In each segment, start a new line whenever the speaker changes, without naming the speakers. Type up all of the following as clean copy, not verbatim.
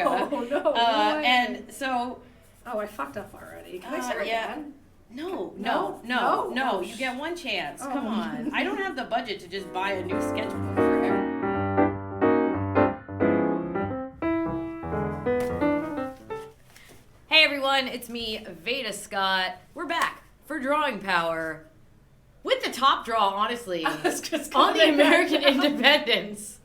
America.
Oh, no.
And so...
Oh, I fucked up already. Can I start again?
No. You get one chance. Come on. I don't have the budget to just buy a new sketchbook for every... Hey everyone, it's me, Veda Scott. We're back for Drawing Power with the top draw, honestly, on the American independence.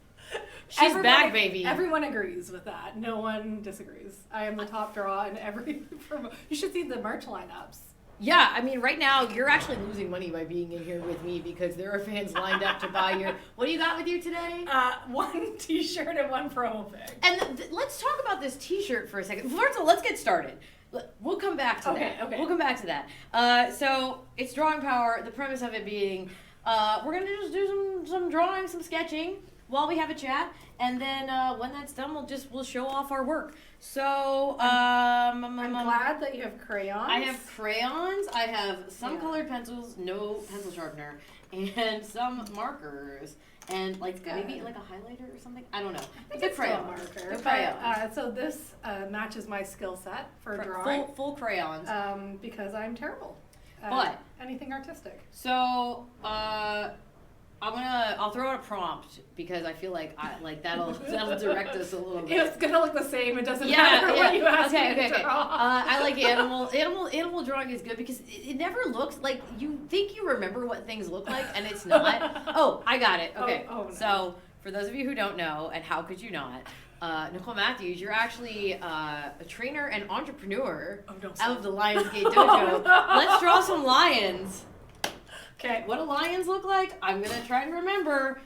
She's back, baby.
Everyone agrees with that. No one disagrees. I am the top draw in every... You should see the merch lineups.
Yeah, I mean, right now, you're actually losing money by being in here with me because there are fans lined up to buy your... What do you got with you today?
One t-shirt and one promo pic.
And let's talk about this t-shirt for a second. First of all, let's get started. We'll come back to that.
Okay.
We'll come back to that. So, it's Drawing Power. The premise of it being, we're going to just do some drawing, some sketching while we have a chat. And then when that's done, we'll show off our work. So,
I'm glad that you have crayons.
I have crayons. I have some colored pencils, no pencil sharpener, and some markers, and maybe like a highlighter or something. I don't know.
I think it's still a marker. But, so this matches my skill set for drawing.
Full crayons.
Because I'm terrible.
But
anything artistic.
So I'll throw out a prompt because I feel like that'll direct us a little bit.
It's gonna look the same. It doesn't matter what you ask me to draw.
I like animal drawing is good because it never looks like you think you remember what things look like and it's not. Oh, I got it. Okay.
Oh, no.
So for those of you who don't know, and how could you not? Nicole Matthews, you're actually a trainer and entrepreneur out of the Lionsgate Dojo. Let's draw some lions.
Okay.
What do lions look like? I'm going to try to remember.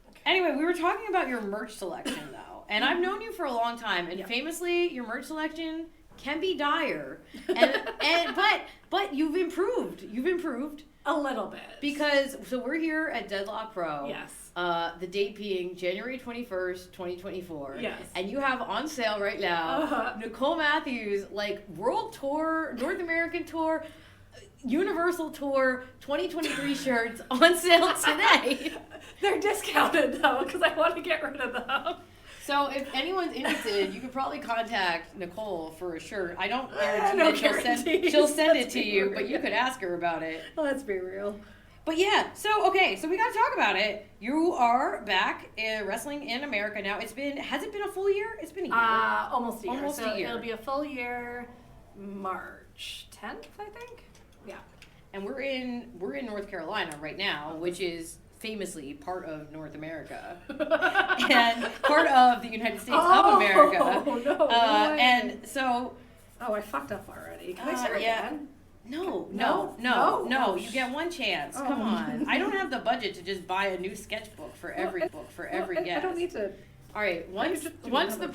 Okay. Anyway, we were talking about your merch selection, though. And I've known you for a long time. And famously, your merch selection can be dire. But you've improved. You've improved.
A little bit.
Because, so we're here at Deadlock Pro.
Yes.
The date being January 21st, 2024.
Yes.
And you have on sale right now Nicole Matthews, world tour, North American tour, Universal Tour 2023 shirts on sale today.
They're discounted though because I want to get rid of them.
So if anyone's interested, you could probably contact Nicole for a shirt. I don't guarantee that she'll send it to you, but you could ask her about it.
Let's be real.
But yeah, so we got to talk about it. You are back wrestling in America now. Has it been a full year? It's been a year.
Almost a year.
Almost a year.
It'll be a full year March 10th, I think. Yeah.
And we're in North Carolina right now, which is famously part of North America and part of the United States of America.
No.
And so...
Oh, I fucked up already. Can I start again?
No. You get one chance. Come on. I don't have the budget to just buy a new sketchbook for every guest.
I don't need to.
All right. Once the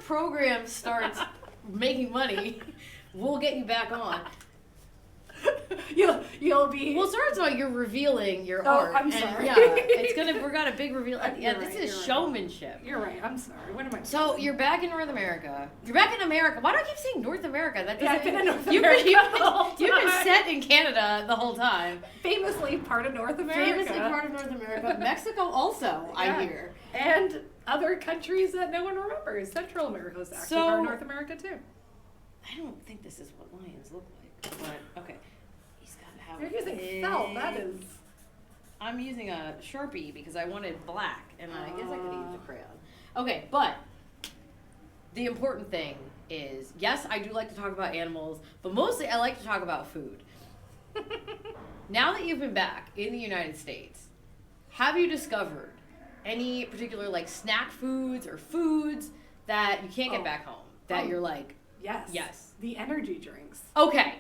program starts making money, we'll get you back on.
You'll be.
Well, first of all, you're revealing your art.
I'm sorry.
Yeah, we're got a big reveal at the end. This is showmanship.
You're right. I'm sorry. What am I?
So you're back in North America. You're back in America. Why do I keep saying North America? That doesn't.
I've been in North America.
You've been set in Canada the whole time.
Famously part of North America.
Mexico also, I hear.
And other countries that no one remembers. Central America is actually part of North America too.
I don't think this is what lions look like. But okay.
You're using felt, that is...
I'm using a Sharpie because I wanted black, and I guess I could use a crayon. Okay, but the important thing is, yes, I do like to talk about animals, but mostly I like to talk about food. Now that you've been back in the United States, have you discovered any particular, snack foods or foods that you can't get back home, that you're like...
Yes. The energy drinks.
Okay.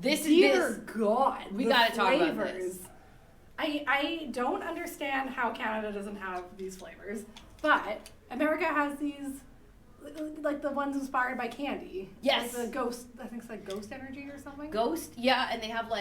Dear God,
we gotta talk about this.
I don't understand how Canada doesn't have these flavors, but America has these, the ones inspired by candy.
Yes.
The ghost, I think it's ghost energy or something.
Ghost, yeah, and they have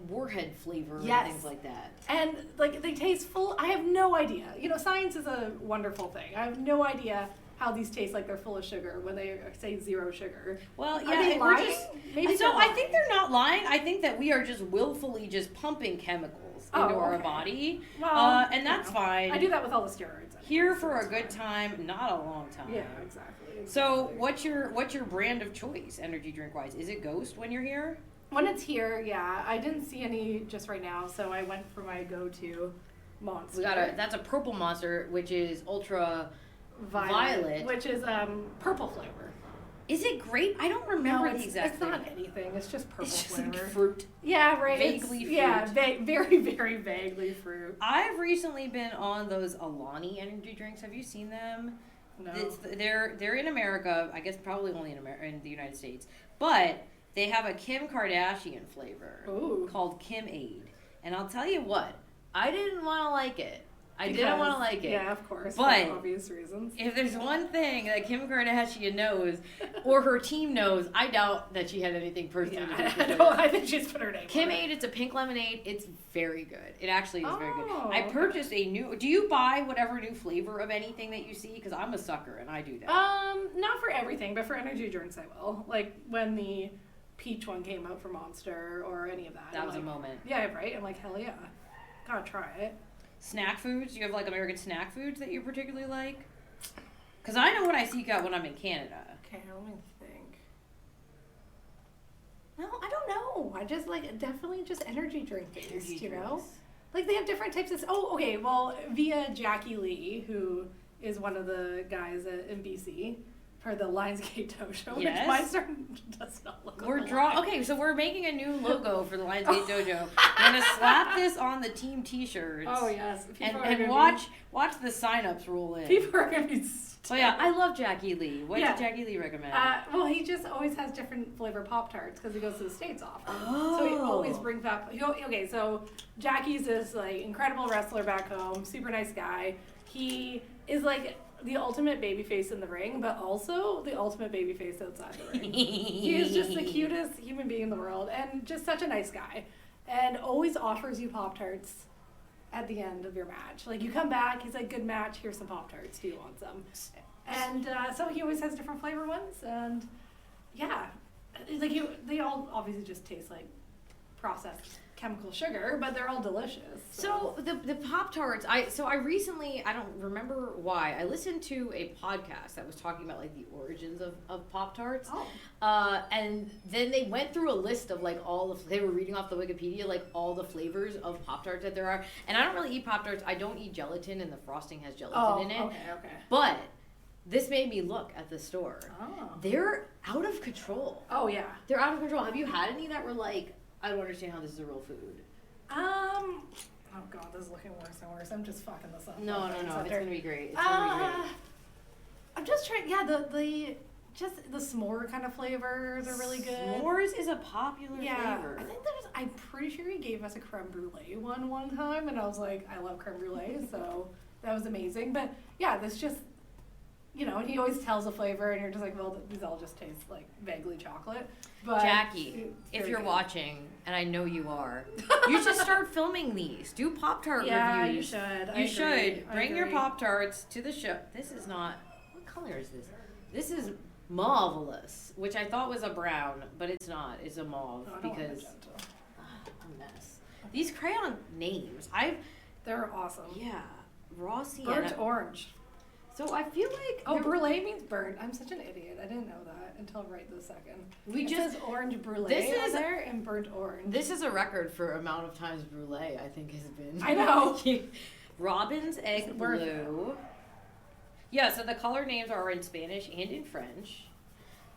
warhead flavor and things like that.
And they taste full. I have no idea. Science is a wonderful thing. I have no idea how these taste like they're full of sugar when they say zero sugar.
Well, yeah,
are they lying?
I think they're not lying. I think that we are just willfully just pumping chemicals into our
okay.
body.
Well,
And that's fine.
I do that with all the steroids.
Here for a good time, not a long time.
Yeah, exactly.
So what's your brand of choice, energy drink wise? Is it Ghost when you're here?
When it's here, yeah. I didn't see any just right now, so I went for my go-to Monster.
That's a purple Monster, which is ultra violet,
which is purple flavor.
Is it grape? I don't remember the exact
It's not anything. It's just purple
It's just
flavor.
like fruit.
Yeah, right.
Vaguely fruit.
Yeah, very, very vaguely fruit.
I've recently been on those Alani energy drinks. Have you seen them?
No.
They're in America. I guess probably only in the United States. But they have a Kim Kardashian flavor called Kim Aid. And I'll tell you what, I didn't want to like it. I didn't want to like it.
Yeah, of course.
But
for obvious reasons.
if there's one thing that Kim Kardashian knows, or her team knows, I doubt that she had anything personally to do with it.
I think she's put her name
Kim
on it.
Aid, it's a pink lemonade. It's very good. It actually is very good. I
okay.
purchased a new. Do you buy whatever new flavor of anything that you see? Because I'm a sucker and I do that.
Not for everything, but for energy drinks I will. Like when the peach one came out for Monster or any of that.
That
I'm
was
like,
a moment.
Yeah, right? I'm like, hell yeah. Gotta try it.
Snack foods? Do you have like American snack foods that you particularly like? Because I know what I seek out when I'm in Canada.
Okay, let me think. No, I don't know. I just like definitely just energy drink based, you know? Like they have different types of. Oh, okay. Well, via Jackie Lee, who is one of the guys in BC for the Lionsgate Dojo,
Yes.
which my starting does not look.
We're Okay, so we're making a new logo for the Lionsgate Dojo. We're gonna slap this on the team T-shirts.
Oh yes,
And watch the signups roll in.
People are gonna be.
So yeah, I love Jackie Lee. What
Yeah.
did Jackie Lee recommend?
Well, he just always has different flavor Pop-Tarts because he goes to the States often. So he always brings back. Okay, so Jackie's this like incredible wrestler back home, super nice guy. He is like the ultimate babyface in the ring, but also the ultimate babyface outside the ring. He is just the cutest human being in the world and just such a nice guy. And always offers you Pop-Tarts at the end of your match. Like you come back, he's like, good match, here's some Pop-Tarts, do you want some? And so he always has different flavor ones, and yeah, like they all obviously just taste like processed chemical sugar, but they're all delicious.
So the Pop-Tarts, I recently, I don't remember why, I listened to a podcast that was talking about like the origins of Pop-Tarts. And then they went through a list of like they were reading off the Wikipedia, like all the flavors of Pop-Tarts that there are. And I don't really eat Pop-Tarts. I don't eat gelatin, and the frosting has gelatin in it.
Okay.
But this made me look at the store.
Oh.
They're out of control.
Oh yeah.
They're out of control. Have you had any that were like, I don't understand how this is a real food?
Oh god, this is looking worse and worse. I'm just fucking this up.
No. It's gonna be great. It's gonna be great.
I'm just trying. Yeah, the s'more kind of flavors are really good.
S'mores is a popular flavor.
I think I'm pretty sure he gave us a creme brulee one time, and I was like, I love creme brulee, so that was amazing. But yeah, this just, and he always tells a flavor, and you're just like, well, these all just taste like vaguely chocolate. But
Jackie, if you're watching, and I know you are, you should start filming these. Do Pop-Tart reviews.
Yeah, you should.
You should. Bring your Pop-Tarts to the show. This is not, what color is this? This is marvelous, which I thought was a brown, but it's not. It's a mauve because a mess. These crayon names,
they're awesome.
Yeah, raw sienna.
Burnt orange.
So I feel like
brulee means burnt. I'm such an idiot. I didn't know that until right this second.
It
says orange brulee.
This is
there and burnt orange.
This is a record for amount of times brulee I think has been.
I know.
Robin's egg blue. Yeah, so the color names are in Spanish and in French.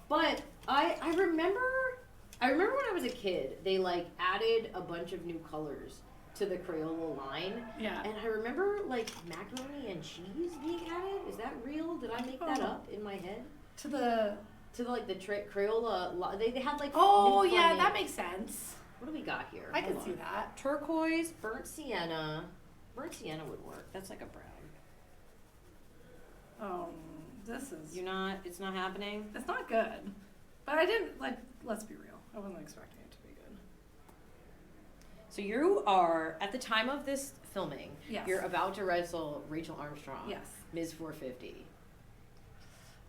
But I remember when I was a kid, they like added a bunch of new colors to the Crayola line.
Yeah.
And I remember like macaroni and cheese being added. Is that real? Did I make that up in my head?
To the
Crayola, they had like.
Oh yeah, that makes sense.
What do we got here?
I can see that.
Turquoise, burnt sienna. Burnt sienna would work. That's like a brown.
This is.
It's not happening?
It's not good. But I didn't, let's be real. I wasn't expecting it to be good.
So you are, at the time of this filming,
Yes.
you're about to wrestle Rachel Armstrong.
Yes.
Ms. 450.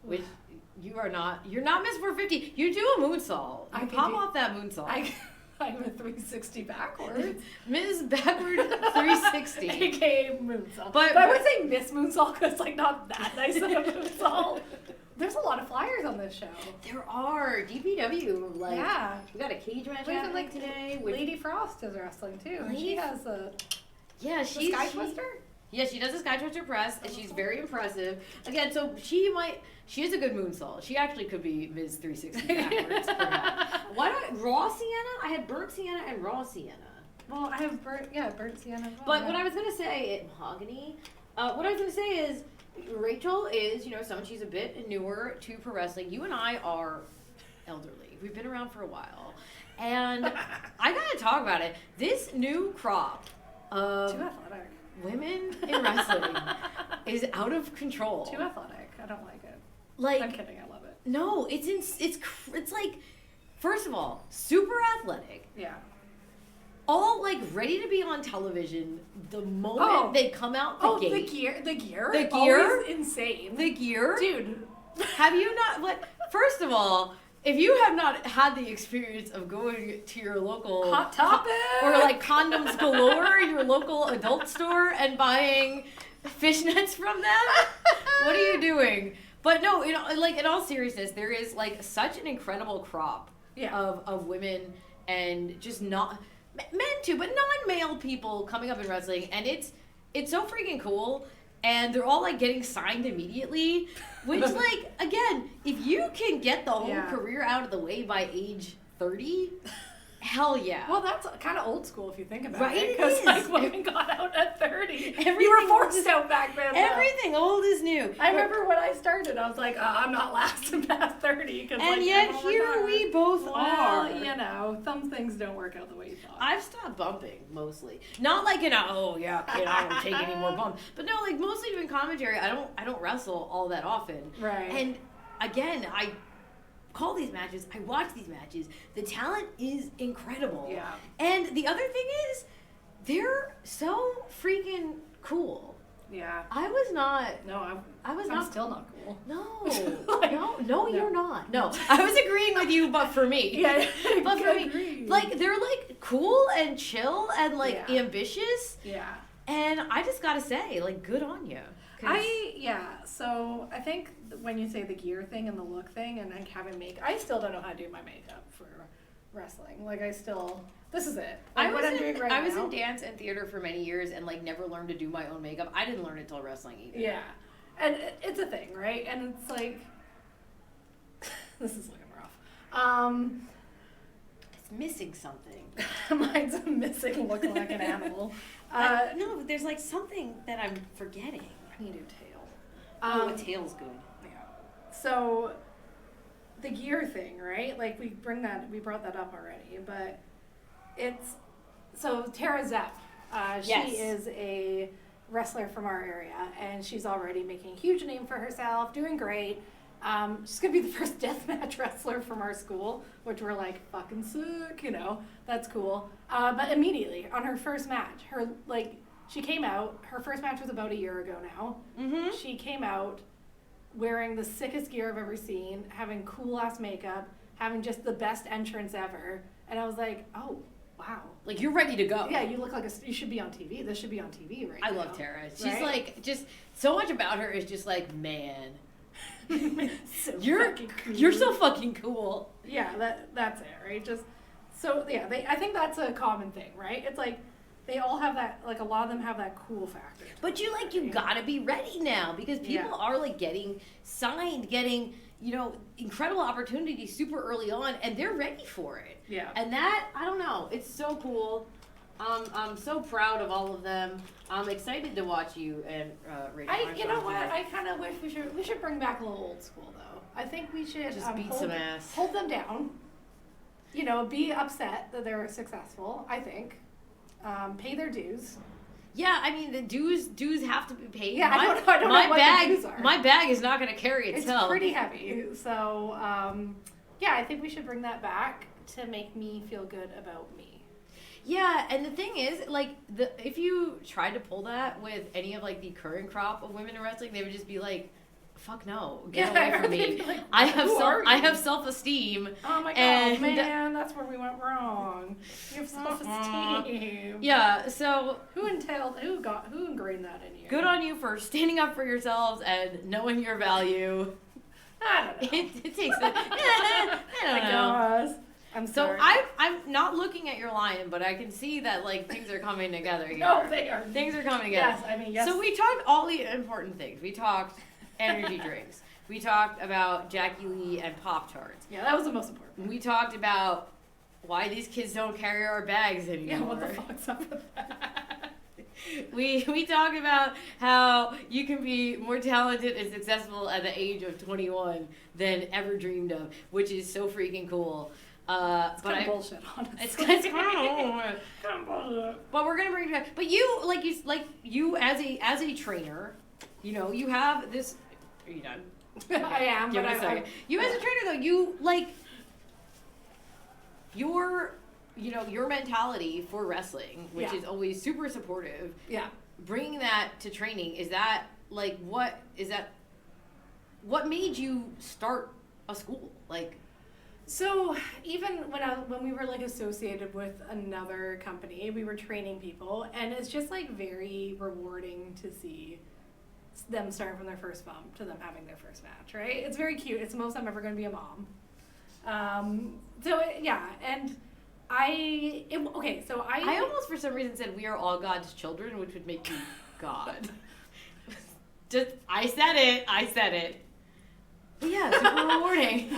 Which you're not Ms. 450. You do a moonsault. You pop off that moonsault.
I'm a 360 backwards.
Ms. Backward 360.
AKA moonsault.
But
I would say Miss Moonsault because it's like not that nice of a moonsault. There's a lot of flyers on this show.
There are. DPW, like,
Yeah.
we got a cage match
We even
happening
like
today.
Lady Frost is wrestling too. And she has a
Yeah, she's
Sky Twister?
Yeah, she does a Sky Twister press, and she's very impressive. Again, so she is a good moonsault. She actually could be Ms. 360 backwards. Why don't raw sienna? I had burnt sienna and raw sienna.
Well, I have burnt sienna.
But what I was gonna say, mahogany. What I was gonna say is, Rachel is, someone, she's a bit newer to pro wrestling. You and I are elderly. We've been around for a while, and I gotta talk about it. This new crop of
too athletic.
Women in wrestling is out of control.
Too athletic. I don't like it.
Like,
I'm kidding. I love it.
No, it's like, first of all, super athletic.
Yeah.
All like ready to be on television the moment they come out the gate.
The gear.
Always
insane.
The gear,
dude.
Have you not? What? First of all, if you have not had the experience of going to your local
Hot Topic
or like Condoms Galore, your local adult store, and buying fishnets from them, what are you doing? But no, like in all seriousness, there is like such an incredible crop of women and just not men too, but non-male people coming up in wrestling, and it's so freaking cool. And they're all like getting signed immediately, which like, again, if you can get the whole career out of the way by age 30, hell yeah.
Well, that's kind of old school if you think about
right,
it. Because like women got out at 30.
Everything
you were forced out back then.
Everything old is new.
I remember when I started, I was like, I'm not lasting past 30.
And
like,
yet here we both are.
Some things don't work out the way you thought.
I've stopped bumping mostly. Not like kid, I don't take any more bumps. But no, like mostly doing commentary. I don't wrestle all that often.
Right.
And again, I call these matches, I watch these matches. The talent is incredible.
Yeah.
And the other thing is, they're so freaking cool.
Yeah.
I was not.
No,
I'm
not still not cool.
No, no, you're not. No, I was agreeing with you, but for me.
Yeah,
but for me, like they're like cool and chill and like ambitious.
Yeah.
And I just gotta say, like, good on you.
So I think when you say the gear thing and the look thing and like having makeup, I still don't know how to do my makeup for wrestling. Like this is it. Like,
I was in dance and theater for many years and like never learned to do my own makeup. I didn't learn it till wrestling either.
Yeah. And it's a thing, right? And it's like, this is looking rough.
It's missing something.
Mine's missing looking like an animal.
No, but there's like something that I'm forgetting.
I need a tail.
A tail's good.
Yeah. So, the gear thing, right? Like we brought that up already, but so Tara Zepp, she is a wrestler from our area, and she's already making a huge name for herself, doing great. She's gonna be the first deathmatch wrestler from our school, which we're like fucking sick, that's cool. But immediately on her first match, she came out. Her first match was about a year ago now.
Mm-hmm.
She came out wearing the sickest gear I've ever seen, having cool ass makeup, having just the best entrance ever, and I was like, oh. Wow.
Like, you're ready to go.
Yeah, you look like you should be on TV. This should be on TV right now.
I love Tara. She's
right?
like, just, so much about her is just like, man.
You're
so fucking cool.
Yeah, that's it, right? Just, so, yeah, I think that's a common thing, right? It's like, they all have that, like, a lot of them have that cool factor.
But you gotta be ready now, because people are, like, getting signed, getting, incredible opportunities super early on, and they're ready for it.
Yeah.
And that, I don't know, it's so cool. I'm so proud of all of them. I'm excited to watch you and Rachel.
You know what? I kind of wish we should bring back a little old school though. I think we should
just beat some ass.
Hold them down. Be upset that they're successful. I think. Pay their dues.
Yeah, I mean the dues have to be paid.
Yeah, I don't know what the dues are.
My bag is not going to carry itself.
It's pretty heavy. So I think we should bring that back to make me feel good about me.
Yeah, and the thing is, like, if you tried to pull that with any of, like, the current crop of women in wrestling, they would just be like, fuck no, get away from me.
Like,
I have
I
have self-esteem.
Oh my god, man, that's where we went wrong. You have self-esteem.
Yeah, so
who ingrained that in you?
good on you for standing up for yourselves and knowing your value.
I don't know.
It takes I don't know.
I'm
So
sorry.
I'm not looking at your lion, but I can see that like things are coming together here.
No, they are.
Things are coming together.
Yes, I mean, yes.
So we talked all the important things. We talked energy drinks. We talked about Jackie Lee and Pop-Tarts.
Yeah, that was the most important.
We talked about why these kids don't carry our bags anymore.
Yeah, what the fuck's up with that?
We talked about how you can be more talented and successful at the age of 21 than ever dreamed of, which is so freaking cool.
It's kind of bullshit, honestly.
It's kind of bullshit. But we're gonna bring it back. But you as a trainer, you know, you have this. Are you done?
I am,
Give
but
it a second. You as a trainer though, you like your mentality for wrestling, which is always super supportive.
Yeah.
Bringing that to training, is that like what made you start a school? Like,
so even when we were like associated with another company, we were training people, and it's just like very rewarding to see them starting from their first bump to them having their first match, right? It's very cute. It's the most I'm ever going to be a mom. And I
almost for some reason said we are all God's children, which would make you God. I said it. But yeah, super rewarding.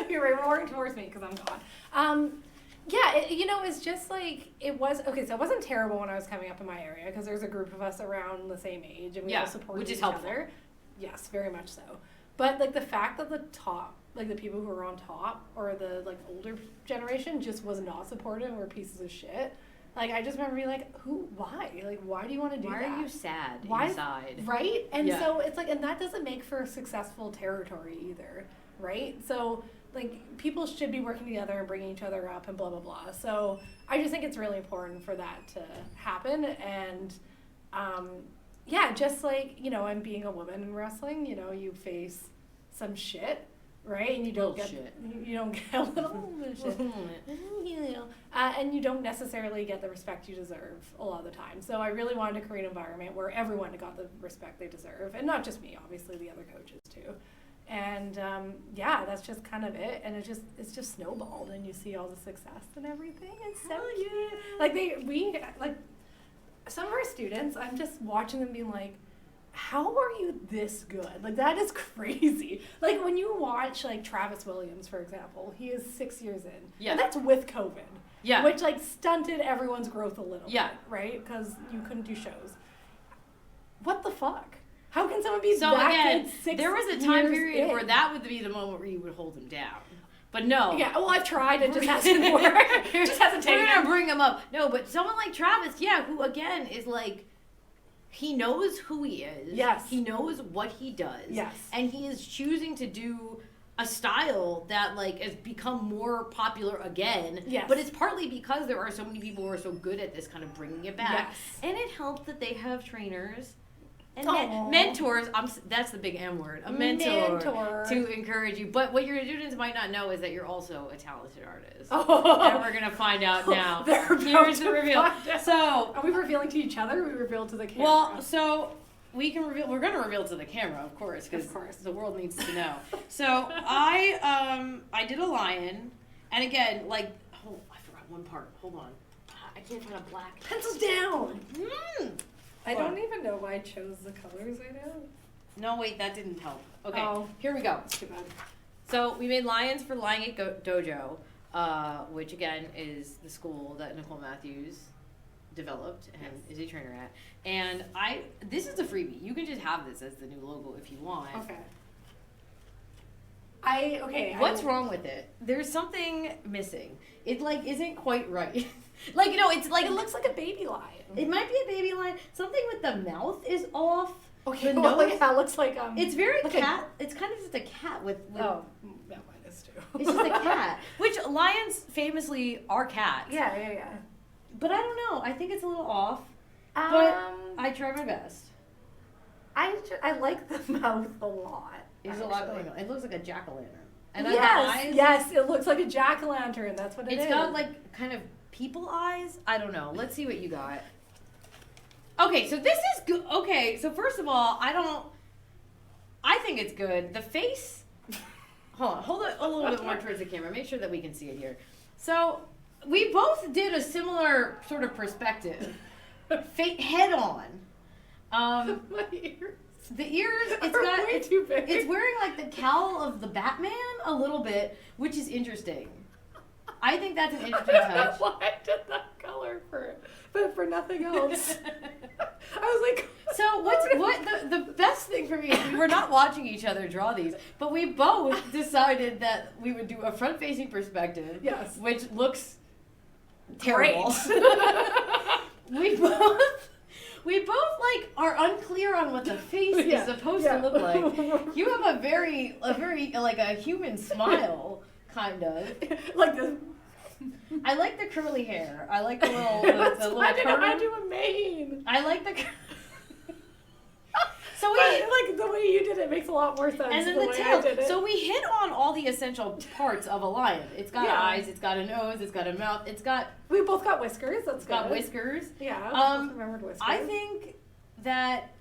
You're rewarding towards me because I'm God. It's just like, it was, okay, so it wasn't terrible when I was coming up in my area because there's a group of us around the same age and we all supported each other. Yes, very much so. But like the fact that the top, like the people who were on top or the like older generation just was not supportive and were pieces of shit. Like I just remember being like, why? Like why do you want to do that?
Why are you sad inside?
Right? And so it's like, and that doesn't make for successful territory either, right? So like people should be working together and bringing each other up and blah, blah, blah. So I just think it's really important for that to happen. And just like, you know, and being a woman in wrestling, you know, you face some shit, right? And you don't get a little bit of shit. And you don't necessarily get the respect you deserve a lot of the time. So I really wanted to create an environment where everyone got the respect they deserve. And not just me, obviously the other coaches too. And that's just kind of it. And it's just snowballed, and you see all the success and everything. It's so cute. Like some of our students, I'm just watching them being like, how are you this good? Like that is crazy. Like when you watch like Travis Williams, for example, he is 6 years in. Yeah. And that's with COVID. Yeah. Which like stunted everyone's growth a little bit, right? Because you couldn't do shows. What the fuck? How can someone be
so
back
again,
in 6
there was a time period where that would be the moment where you would hold him down. But no.
Yeah, well, I've tried. It just hasn't worked. It just hasn't taken.
We're going to bring him up. No, but someone like Travis, who again is like, he knows who he is.
Yes.
He knows what he does.
Yes.
And he is choosing to do a style that like has become more popular again. Yes. But it's partly because there are so many people who are so good at this kind of bringing it back. Yes. And it helps that they have trainers and mentors. That's the big M word. A mentor to encourage you. But what your students might not know is that you're also a talented artist. And we're going to find out now. Here's the reveal. So,
are we revealing to each other or we reveal to the camera?
Well, so we can reveal. We're going to reveal to the camera, of course, because the world needs to know. So I did a lion, and again, like, I forgot one part. Hold on. I can't find a black.
Pencils down. I don't even know why I chose the colors I know.
No, wait, that didn't help. Okay, here we go.
That's too bad.
So we made lions for Lying It Dojo, which again is the school that Nicole Matthews developed and is a trainer at. And this is a freebie. You can just have this as the new logo if you want.
Okay.
What's wrong with it? There's something missing. It like isn't quite right. Like, you know, it's like,
it looks like a baby lion.
It might be a baby lion. Something with the mouth is off.
Okay, the nose, it looks like
it's very cat. It's kind of just a cat with
oh, that one is too.
It's just a cat, which lions famously are cats.
Yeah.
But I don't know. I think it's a little off. But I try my best.
I like the mouth a lot.
There's a lot going on. It looks like a jack-o'-lantern. And
Yes, it looks like a jack-o'-lantern. That's what it is.
It's got like kind of people eyes. I don't know. Let's see what you got. Okay, so this is good. Okay, so first of all, I think it's good. The face. Hold it a little bit more towards the camera. Make sure that we can see it here. So we both did a similar sort of perspective. Head on.
My ears.
The ears,
Way too big.
It's wearing like the cowl of the Batman a little bit, which is interesting. I think that's an interesting touch.
Why I did that color but for nothing else. I was like,
so the best thing for me is we were not watching each other draw these, but we both decided that we would do a front-facing perspective.
Yes.
Which looks terrible. We both like are unclear on what the face is supposed to look like. You have a very like a human smile, kind of.
Like this.
I like the curly hair. I like the little
I didn't know how to
turn.
do a mane.
I like the. So we
like the way you did it makes a lot more sense.
and then
the
the
way
tail.
I did it.
So we hit on all the essential parts of a lion. It's got eyes. It's got a nose. It's got a mouth. It's got.
We both got whiskers. That's
It's got
good.
whiskers.
Yeah. I remembered whiskers.
I think that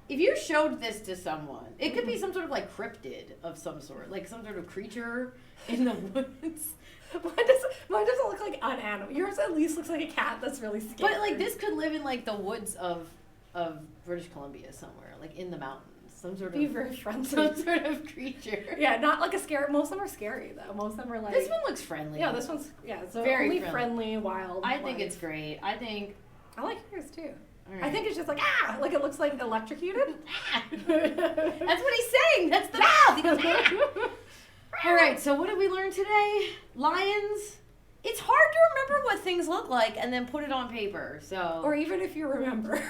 if you showed this to someone, it could be some sort of like cryptid of some sort, like some sort of creature in the woods.
Mine doesn't look like an animal. Yours at least looks like a cat that's really scared.
But like this could live in like the woods of British Columbia somewhere, like in the mountains. Some sort
be
of
very friendly.
some sort of creature.
Yeah, not like a scary. Most of them are scary though. Most of them are like.
This one looks friendly.
Yeah, this one's so
Very
only
friendly.
wild.
I think it's great. I
like yours too.
All right.
I think it's just like like it looks like electrocuted.
That's what he's saying. That's the mouth. He goes, ah. All right. So what did we learn today? Lions. It's hard to remember what things look like and then put it on paper. So.
Or even if you remember.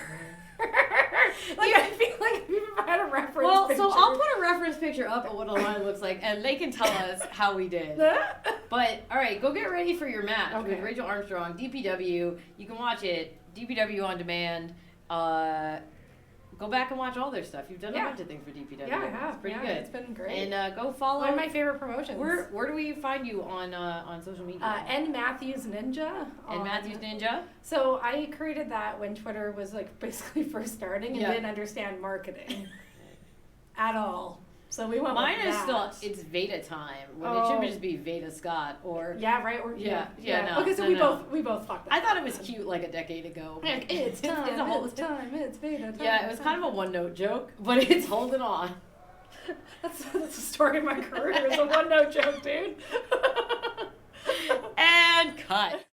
Like I feel like if you've had a reference
Well,
picture.
so I'll put a reference picture up of what a lion looks like, and they can tell us how we did. But all right, go get ready for your match with Rachel Armstrong, DPW. You can watch it, DPW on demand. Go back and watch all their stuff. You've done a bunch of things for DPW.
Yeah, I have.
It's pretty good.
It's been great.
And go follow.
One of my favorite promotions.
Where do we find you on social media?
N Matthews Ninja.
And Matthews Ninja.
So I created that when Twitter was like basically first starting and didn't understand marketing at all. So we went
Mine
with
is
that.
It's Veda time. When it should just be Veda Scott or
Yeah, right. Or,
yeah. No,
okay, so we both fucked up.
I thought it was cute like a decade ago.
Like, it's time.
It's a whole
time. It's Veda time.
Yeah, it was kind of a one-note joke, but it's holding on.
That's the story of my career. It's a one-note joke, dude.
And cut.